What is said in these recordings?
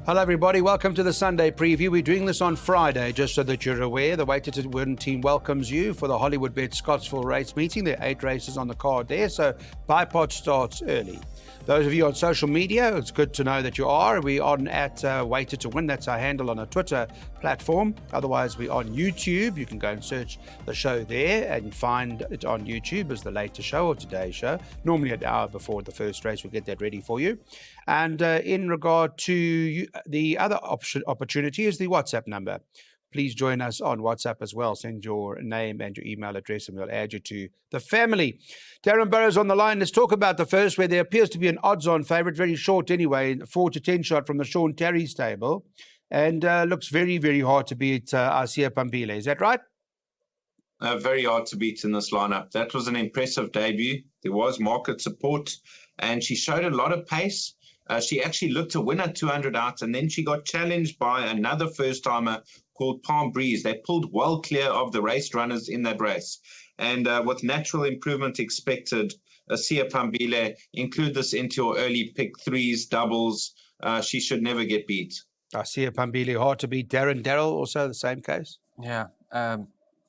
Hello everybody, welcome to the Sunday preview. We're doing this on Friday, just so that you're aware. The Weighted to Win team welcomes you for the Hollywoodbets Scottsville race meeting. There are 8 races on the card there, so Bipod starts early. Those of you on social media, it's good to know that you are. We're on at Weighted to Win. That's our handle on a Twitter platform. Otherwise, we're on YouTube. You can go and search the show there and find it on YouTube as the latest show or today's show. Normally an hour before the first race, we'll get that ready for you. And in regard to the other opportunity is the WhatsApp number. Please join us on WhatsApp as well. Send your name and your email address and we'll add you to the family. Darren Burrows on the line. Let's talk about the first, where there appears to be an odds-on favourite, very short anyway, 4 to 10 shot from the Sean Terry stable. And looks very, very hard to beat Asia Pambile. Is that right? Very hard to beat in this lineup. That was an impressive debut. There was market support and she showed a lot of pace. She actually looked to win at 200 out, and then she got challenged by another first-timer called Palm Breeze. They pulled well clear of the race runners in that race. And with natural improvement expected, Asia Pambile, include this into your early pick threes, doubles. She should never get beat. Asia Pambile, hard to beat. Darryl, also the same case? Yeah,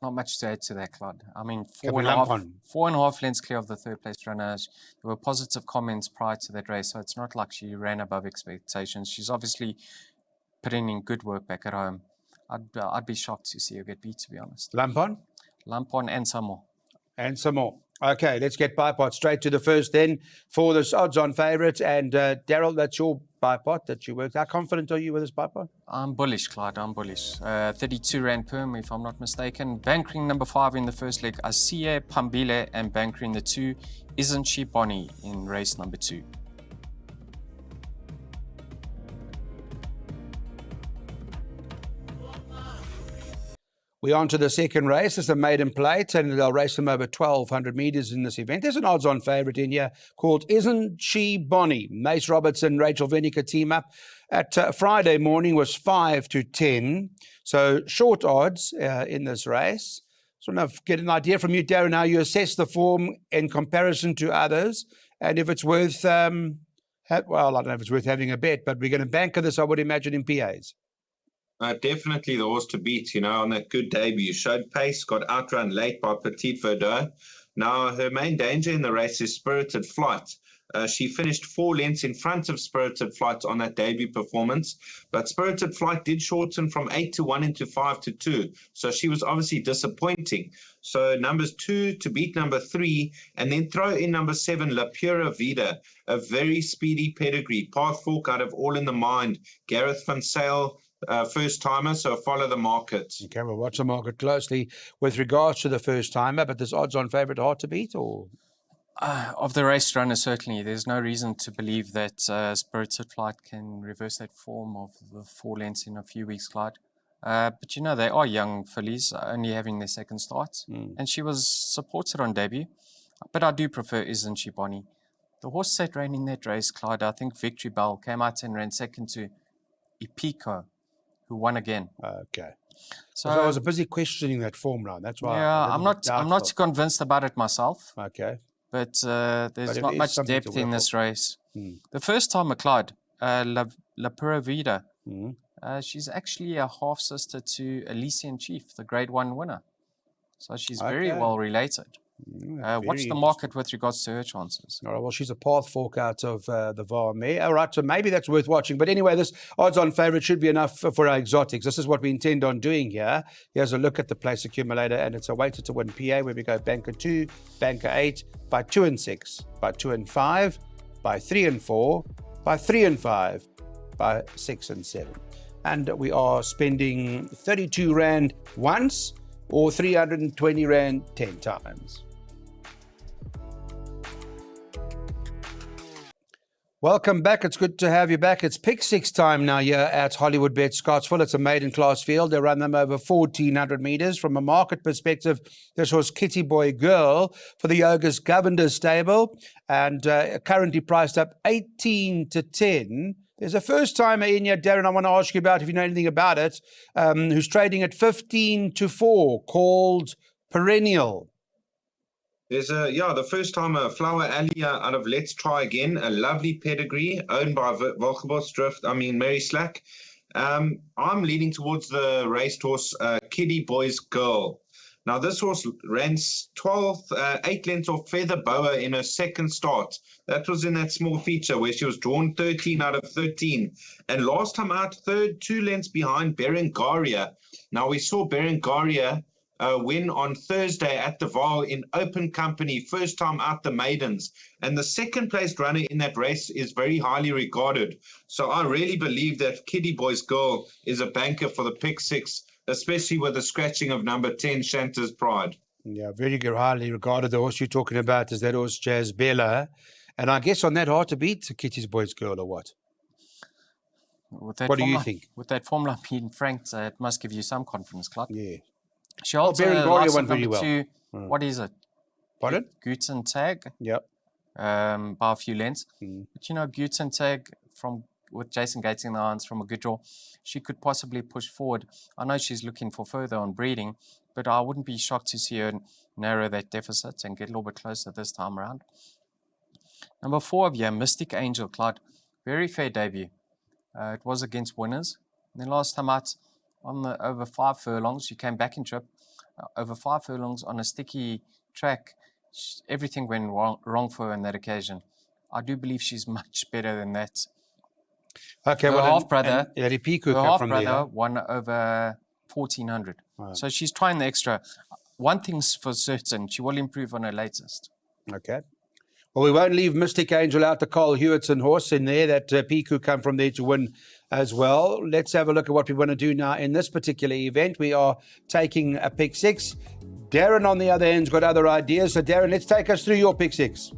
not much to add to that, Claude. I mean, 4.5 lengths clear of the third place runners. There were positive comments prior to that race, so it's not like she ran above expectations. She's obviously putting in good work back at home. I'd be shocked to see her get beat, to be honest. Lampon And some more. And some more. Okay, let's get Bipod straight to the first then for this odds-on favourite. And Darryl, that's your Bipod that you worked. How confident are you with this Bipod? I'm bullish, Clyde. I'm bullish. 32 Rand perm, if I'm not mistaken. Bankering number 5 in the first leg, Asia Pambile, and bankering the 2, Isn't She Bonnie, in race number 2. We're on to the second race. It's a maiden plate, and they'll race them over 1,200 metres in this event. There's an odds-on favourite in here called Isn't She Bonnie. Mace Robertson, Rachel Venica team up at Friday morning was 5 to 10. So short odds in this race. So I want to get an idea from you, Darren, how you assess the form in comparison to others, and if it's worth, well, I don't know if it's worth having a bet, but we're going to banker this, I would imagine, in PAs. Definitely the horse to beat, on that good debut. Showed pace, got outrun late by Petite Verdun. Now, her main danger in the race is Spirited Flight. She finished 4 lengths in front of Spirited Flight on that debut performance, but Spirited Flight did shorten from 8 to 1 into 5 to 2, so she was obviously disappointing. So numbers 2 to beat number 3, and then throw in number 7, La Pura Vida, a very speedy pedigree. Path Fork out of All in the Mind. Gareth van Sale, first timer, so follow the market. Okay, we'll watch the market closely with regards to the first timer, but this odds on favourite hard to beat, or? Of the race runner, certainly. There's no reason to believe that Spirited Flight can reverse that form of the 4 lengths in a few weeks, Clyde. But they are young fillies, only having their second start. And she was supported on debut. But I do prefer Isn't She Bonnie. The horse that ran in that race, Clyde, I think Victory Bell came out and ran second to Epico, who won again. Okay. So I was busy questioning that form round. That's why. Yeah, I'm not convinced about it myself. Okay. But there's not much depth in this race. The first time, Clyde, La Pura Vida, she's actually a half sister to Elysian Chief, the Grade 1 winner. So she's very well related. Watch the market with regards to her chances. All right, well, she's a Path Fork out of the Varmere. All right, so maybe that's worth watching. But anyway, this odds-on favourite should be enough for our exotics. This is what we intend on doing here. Here's a look at the place accumulator, and it's a Weighted to Win PA where we go banker 2, banker 8, by 2 and 6, by 2 and 5, by 3 and 4, by 3 and 5, by 6 and 7. And we are spending 32 Rand once or 320 Rand 10 times. Welcome back. It's good to have you back. It's pick 6 time now here at Hollywoodbets Scottsville. It's a maiden class field. They run them over 1,400 metres. From a market perspective, this was Kitty Boy Girl for the Yogas Governor stable, and currently priced up 18 to 10. There's a first timer in here, Darren, I want to ask you about, if you know anything about it, who's trading at 15 to 4, called Perennial. There's the first time a Flower Alia out of Let's Try Again, a lovely pedigree owned by Volkebos Drift, Mary Slack. I'm leaning towards the racehorse Kiddie Boys Girl. Now, this horse ran 8 lengths off Feather Boa in her second start. That was in that small feature where she was drawn 13 out of 13. And last time out, third, 2 lengths behind Berengaria. Now, we saw Berengaria win on Thursday at the Vaal in open company, first time out the maidens. And the second placed runner in that race is very highly regarded. So I really believe that Kiddie Boys Girl is a banker for the pick 6, especially with the scratching of number 10, Shanta's Pride. Yeah, very good, highly regarded. The horse you're talking about is that horse Jazz Bella. And I guess on that, hard to beat Kitty's Boys Girl, or what? What do you think? With that formula being franked, it must give you some confidence, Clark. Yeah. She holds Berengaria won number very well. 2. What is it? Pardon? Guten Tag. Yep. By a few lengths. But Guten Tag with Jason Gates in the hands from a good draw, she could possibly push forward. I know she's looking for further on breeding, but I wouldn't be shocked to see her narrow that deficit and get a little bit closer this time around. Number 4 of Mystic Angel, Clyde. Very fair debut. It was against winners. And then last time out on the over 5 furlongs, she came back in trip. Over 5 furlongs on a sticky track, everything went wrong for her on that occasion. I do believe she's much better than that. Okay, her half-brother won over 1,400. Wow. So she's trying the extra. One thing's for certain, she will improve on her latest. Okay. Well, we won't leave Mystic Angel out, the Carl Hewitson horse in there. That Piku come from there to win as well. Let's have a look at what we want to do now in this particular event. We are taking a pick 6. Darren on the other end's got other ideas. So, Darren, let's take us through your pick 6.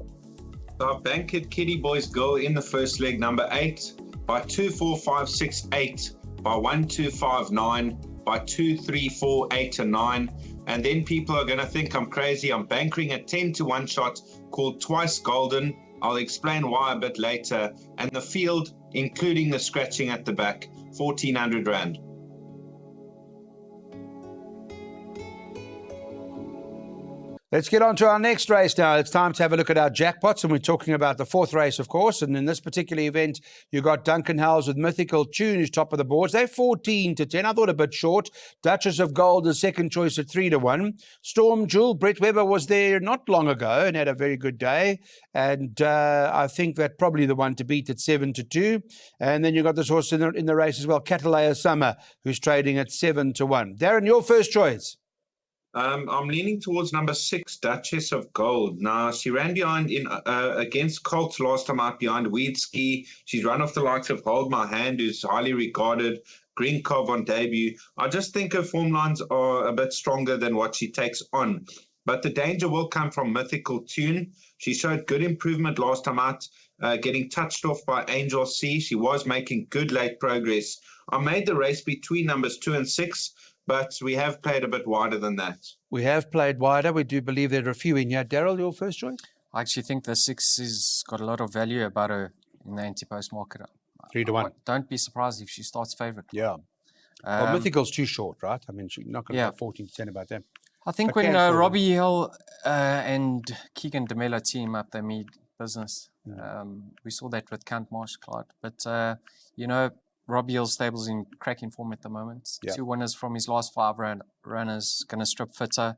So, Bankit Kiddie Boys Girl in the first leg, number 8, by 2, 4, 5, 6, 8, by 1, 2, 5, 9, by 2, 3, 4, 8, and 9. And then people are going to think I'm crazy. I'm bankering a 10 to 1 shot called Twice Golden. I'll explain why a bit later. And the field, including the scratching at the back, 1,400 Rand. Let's get on to our next race now. It's time to have a look at our jackpots, and we're talking about the 4th race, of course. And in this particular event, you got Duncan Howells with Mythical Tune, who's top of the boards. They're 14 to 10. I thought a bit short. Duchess of Gold is second choice at 3 to 1. Storm Jewel, Brett Weber was there not long ago and had a very good day. And I think that probably the one to beat at 7 to 2. And then you got this horse in the race as well, Catalaya Summer, who's trading at 7 to 1. Darren, your first choice. I'm leaning towards number 6, Duchess of Gold. Now, she ran behind against Colts last time out behind Weedski. She's run off the likes of Hold My Hand, who's highly regarded, Green Cob on debut. I just think her form lines are a bit stronger than what she takes on. But the danger will come from Mythical Tune. She showed good improvement last time out, getting touched off by Angel C. She was making good late progress. I made the race between numbers 2 and 6. But we have played a bit wider than that. We have played wider. We do believe there are a few in here. Darryl, your first choice? I actually think the 6 has got a lot of value about her in the anti-post market. 3 to 1. Don't be surprised if she starts favourite. Yeah. Well, Mythical's too short, right? I mean, she's not going to have 14% about them. I think when Robbie Hill and Keegan DeMello team up, they made business. We saw that with Count Marsh, Clyde. But, Robbie Hill's stable's in cracking form at the moment. Yeah. 2 winners from his last 5 runners, going to strip fitter.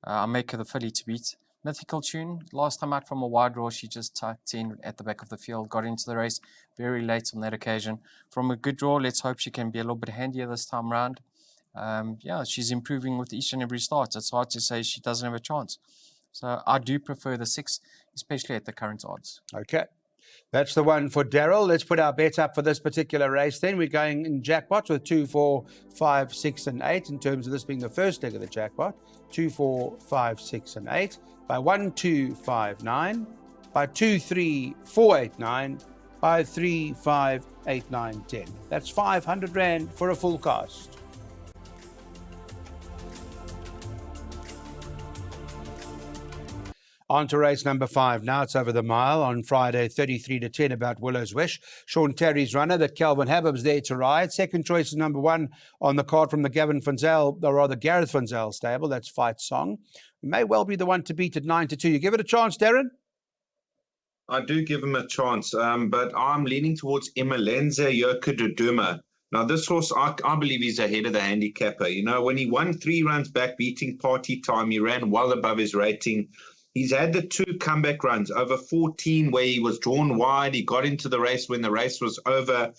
I'll make her the filly to beat. Mythical Tune, last time out from a wide draw, she just tucked in at the back of the field, got into the race very late on that occasion. From a good draw, let's hope she can be a little bit handier this time around. She's improving with each and every start. It's hard to say she doesn't have a chance. So I do prefer the 6, especially at the current odds. Okay. That's the one for Darryl. Let's put our bet up for this particular race then. We're going in jackpots with 2, 4, 5, 6, and 8 in terms of this being the first leg of the jackpot. 2, 4, 5, 6, and 8. By 1, 2, 5, 9. By 2, 3, 4, 8, 9. By 3, 5, 8, 9, 10. That's 500 Rand for a full cast. On to race number 5. Now it's over the mile on Friday, 33-10 about Willow's Wish. Sean Terry's runner that Kelvin Habib's there to ride. Second choice is number 1 on the card from the Gareth Van Zyl stable. That's Fight Song. It may well be the one to beat at 9-2. You give it a chance, Darren? I do give him a chance, but I'm leaning towards Imelenza Yokududuma. Now, this horse, I believe he's ahead of the handicapper. You know, when he won 3 runs back beating Party Time, he ran well above his rating. He's had the 2 comeback runs over 14 where he was drawn wide. He got into the race when the race was over.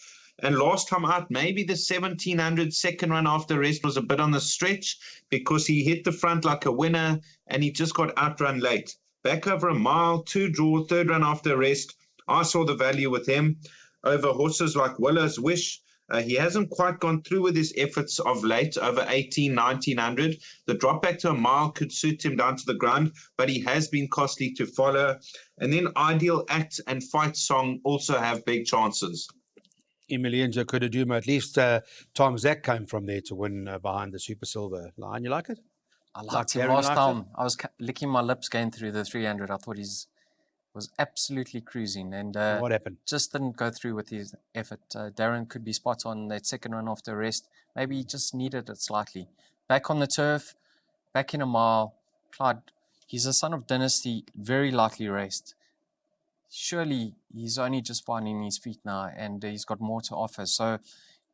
And last time out, maybe the 1700 second run after rest was a bit on the stretch because he hit the front like a winner and he just got outrun late. Back over a mile, 2 draw, 3rd run after rest. I saw the value with him over horses like Willow's Wish. He hasn't quite gone through with his efforts of late, over 18, 1900. The drop back to a mile could suit him down to the ground, but he has been costly to follow. And then Ideal Act and Fight Song also have big chances. Imelenza Yokududuma, at least Tom Zak came from there to win behind the Super Silver line. You like it? I liked him last time. I was licking my lips going through the 300. I thought was absolutely cruising and what happened? Just didn't go through with his effort. Darren could be spot on that second run after rest. Maybe he just needed it slightly. Back on the turf, back in a mile. Clyde, he's a son of Dynasty, very likely raced. Surely he's only just finding his feet now and he's got more to offer. So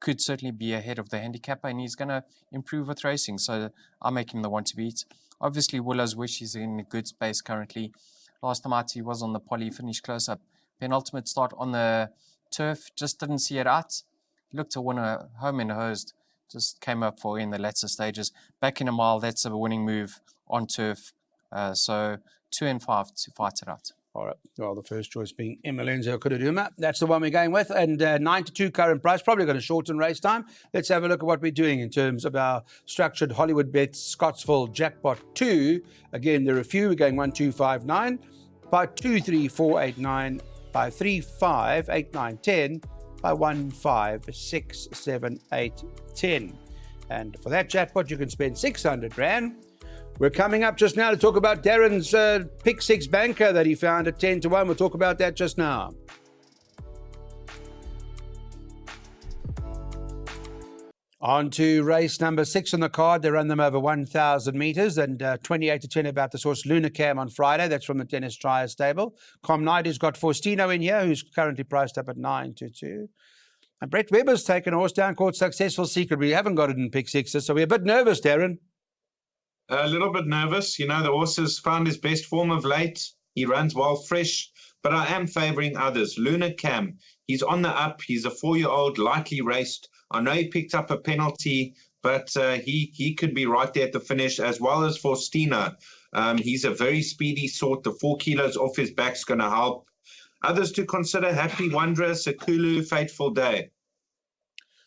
could certainly be ahead of the handicapper and he's going to improve with racing. So I'll make him the one to beat. Obviously, Willow's Wish is in a good space currently. Last time out, he was on the poly, finished close up. Penultimate start on the turf, just didn't see it out. He looked to win a home and hosed, just came up for in the latter stages. Back in a mile, that's a winning move on turf. So 2 and 5 to fight it out. All right. Well, the first choice being Imelenza Yokududuma. That's the one we're going with. And 9-2 current price, probably going to shorten race time. Let's have a look at what we're doing in terms of our structured Hollywood Bet Scottsville Jackpot 2. Again, there are a few. We're going 1, 2, 5, 9, by 2, 3, 4, 8, 9, by 3, 5, 8, 9, 10, by 1, 5, 6, 7, 8, 10. And for that jackpot, you can spend 600 Rand. We're coming up just now to talk about Darren's pick 6 banker that he found at 10-1. We'll talk about that just now. On to race number 6 on the card. They run them over 1,000 metres and 28-10 about the horse Lunacam on Friday. That's from the Dennis Trier stable. Comnighty's got Faustino in here, who's currently priced up at 9-2. And Brett Webber's taken a horse down called Successful Secret. We haven't got it in pick 6s, so we're a bit nervous, Darren. A little bit nervous. You know, the horse has found his best form of late. He runs well fresh, but I am favouring others. Lunacam, he's on the up. He's a 4-year-old, lightly raced. I know he picked up a penalty, but he could be right there at the finish, as well as Faustino. He's a very speedy sort. The 4 kilos off his back's going to help. Others to consider: Happy Wanderer, Sekulu, Fateful Day.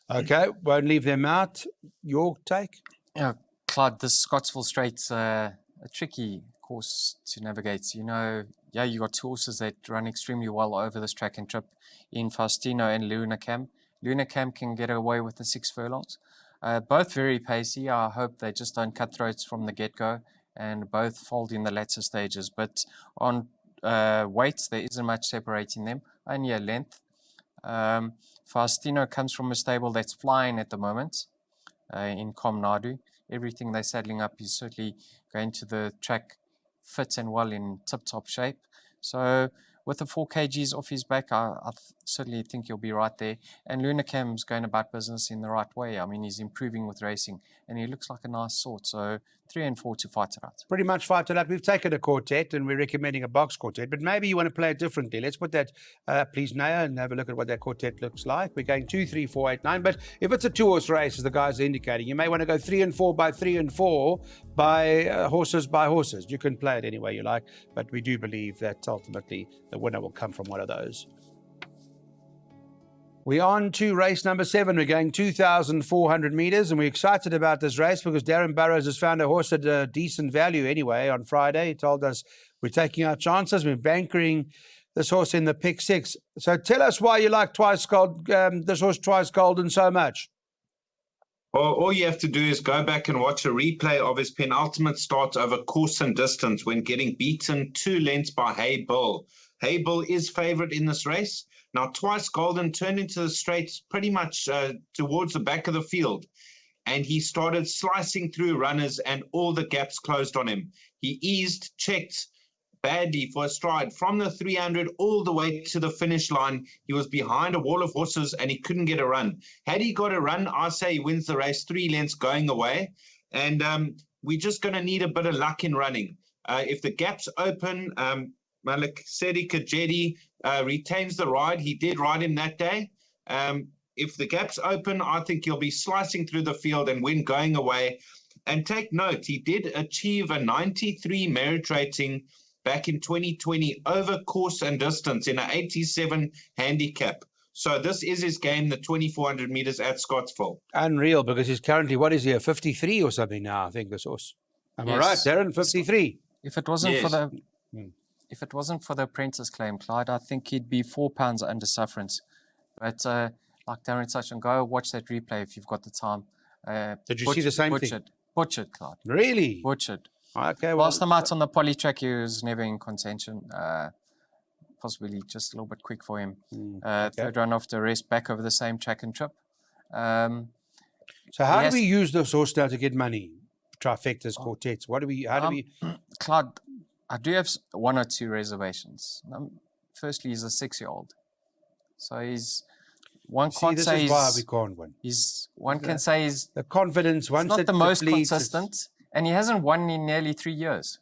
Okay, won't leave them out. Your take? Yeah. Clyde, this Scottsville Straight's a tricky course to navigate. You know, you got 2 horses that run extremely well over this track and trip in Faustino and Lunacam. Lunacam can get away with the 6 furlongs. Both very pacey. I hope they just don't cut throats from the get-go and both fold in the latter stages. But on weights, there isn't much separating them, only a length. Faustino comes from a stable that's flying at the moment in Comnadu. Everything they're saddling up is certainly going to the track fit and well in tip-top shape. So with the 4 kgs off his back, I certainly think he'll be right there. And Lunacam's going about business in the right way. I mean, he's improving with racing, and he looks like a nice sort. So 3 and 4 to fight it out. Pretty much fight it out. We've taken a quartet, and we're recommending a box quartet. But maybe you want to play it differently. Let's put that, please, Naya, and have a look at what that quartet looks like. We're going 2, 3, 4, 8, 9. But if it's a 2-horse race, as the guys are indicating, you may want to go 3 and 4 by 3 and 4 by horses by horses. You can play it any way you like, but we do believe that ultimately the winner will come from one of those. We're on to race number 7. We're going 2,400 metres, and we're excited about this race because Darren Burrows has found a horse at a decent value anyway on Friday. He told us we're taking our chances. We're bankering this horse in the pick 6. So tell us why you like this horse Twice Golden so much. All you have to do is go back and watch a replay of his penultimate start over course and distance when getting beaten 2 lengths by Hay Bull. Hay Bull is favourite in this race. Now, Twice Golden turned into the straight pretty much towards the back of the field, and he started slicing through runners and all the gaps closed on him. He eased, checked badly for a stride from the 300 all the way to the finish line. He was behind a wall of horses and he couldn't get a run. Had he got a run, I say he wins the race 3 lengths going away. And we're just going to need a bit of luck in running. If the gaps open, Malakeli Kajedi retains the ride. He did ride him that day. If the gaps open, I think he'll be slicing through the field and win going away. And take note, he did achieve a 93 merit rating back in 2020 over course and distance in an 87 handicap. So this is his game, the 2,400 meters at Scottsville. Unreal, because he's currently, what is he, a 53 or something now, I think, this horse. Am I right, Darren? 53. If it wasn't Yes. if it wasn't for the apprentice claim, Clyde, I think he'd be 4 pounds under sufferance. But like Darren touched on, go watch that replay if you've got the time. Did you see the same thing? Butchered, Clyde. Really? Butchered. Okay, well, Last time out on the poly track, he was never in contention. Possibly just a little bit quick for him. Third run off the rest, back over the same track and trip. so how do we use this horse now to get money? Trifectas, quartets. How do we? Clyde, I do have 1 or 2 reservations. Firstly, he's a 6-year-old. So he's... One can't this say is why we can't win. One can say he's The confidence, once not it the most depletes, consistent, and he hasn't won in nearly 3 years.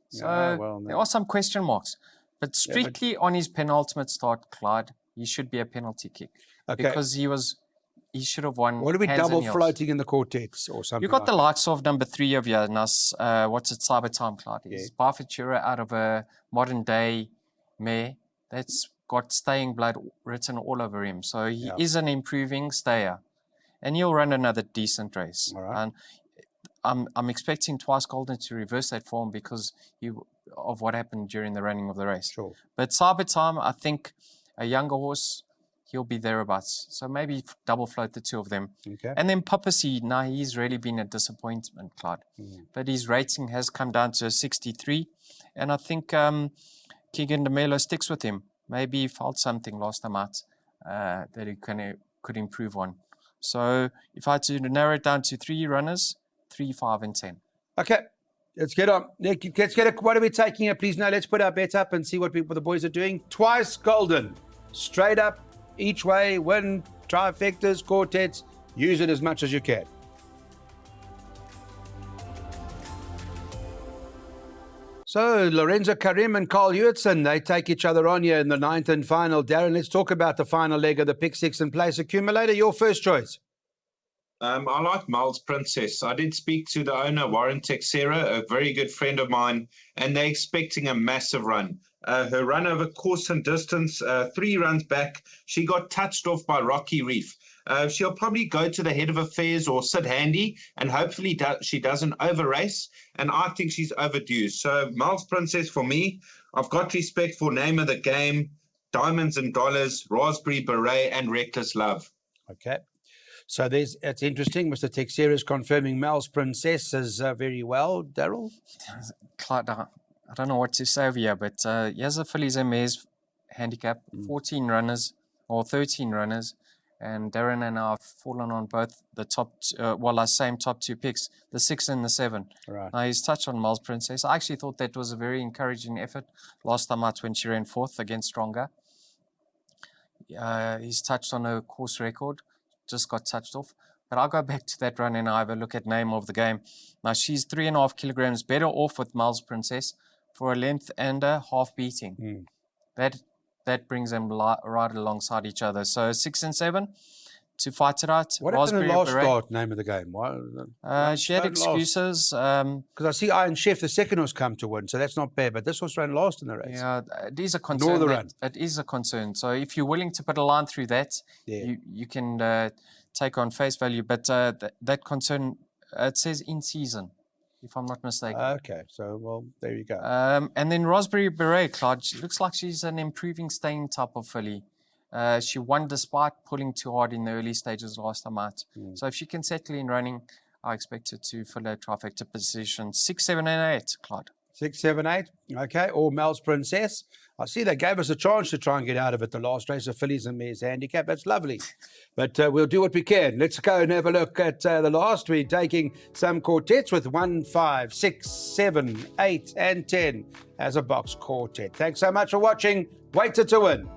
So there are some question marks. But strictly on his penultimate start, Clyde, he should be a penalty kick. Okay. Because he should have won. What are we hands and double heels. floating in the quartets or something? You've got like the likes of number 3 of Yanas, what's it, Cyber Time, Clyde. He's by Futura out of a modern day mare that's got staying blood written all over him. So he is an improving stayer. And he'll run another decent race. All right. And I'm expecting Twice Golden to reverse that form because of what happened during the running of the race. Sure. But Cyber Time, I think a younger horse, he'll be thereabouts. So maybe double float the 2 of them. Okay. And then Papacy, now he's really been a disappointment, Clyde. But his rating has come down to a 63. And I think Keegan DeMelo sticks with him. Maybe he felt something last time out that he could improve on. So if I had to narrow it down to 3 runners, 3, 5, and 10. Okay. Let's get on. Nick, let's get what are we taking here, please? Now let's put our bet up and see what the boys are doing. Twice Golden. Straight up, each way, win, trifectas, quartets. Use it as much as you can. So Lorenzo Karim and Carl Hewitson, they take each other on here in the 9th and final. Darren, let's talk about the final leg of the Pick 6 and Place Accumulator. Your first choice. I like Miles Princess. I did speak to the owner, Warren Texera, a very good friend of mine, and they're expecting a massive run. Her run over course and distance, 3 runs back, she got touched off by Rocky Reef. She'll probably go to the head of affairs or sit handy, and hopefully she doesn't over-race, and I think she's overdue. So Miles Princess for me, I've got respect for Name of the Game, Diamonds and Dollars, Raspberry Beret, and Reckless Love. Okay. So it's interesting. Mr. Texera is confirming Miles Princess is very well. Daryl? Clyde, I don't know what to say over here, but he has a fillies and mares handicap, 14 runners or 13 runners, and Darren and I have fallen on both the same top 2 picks, the 6 and the 7. Right. Now he's touched on Miles Princess. I actually thought that was a very encouraging effort last time out when she ran 4th against Stronger. He's touched on her course record, just got touched off. But I'll go back to that run and I have a look at Name of the Game. Now she's 3.5 kilograms better off with Miles Princess for a length and a half beating. That brings them right alongside each other. So 6 and 7 to fight it out. What happened in the last start, Name of the Game? Why, she had excuses. Because I see Iron Chef, the second horse, come to win, so that's not bad. But this horse ran last in the race. Yeah, it is a concern. Nor the run. It is a concern. So if you're willing to put a line through that, you can take on face value. But that concern, it says in season, if I'm not mistaken. Okay, so, well, there you go. And then Raspberry Beret, Clyde, she looks like she's an improving staying type of filly. She won despite pulling too hard in the early stages last time out. So if she can settle in running, I expect her to fill her trifecta position 6, 7, and 8, Clyde. 6, 7, 8. Okay, or Mel's Princess. I see they gave us a chance to try and get out of it the last race of fillies and mares handicap. That's lovely. But we'll do what we can. Let's go and have a look at the last. We're taking some quartets with 1, 5, 6, 7, 8, and 10 as a box quartet. Thanks so much for watching. Weighted to Win.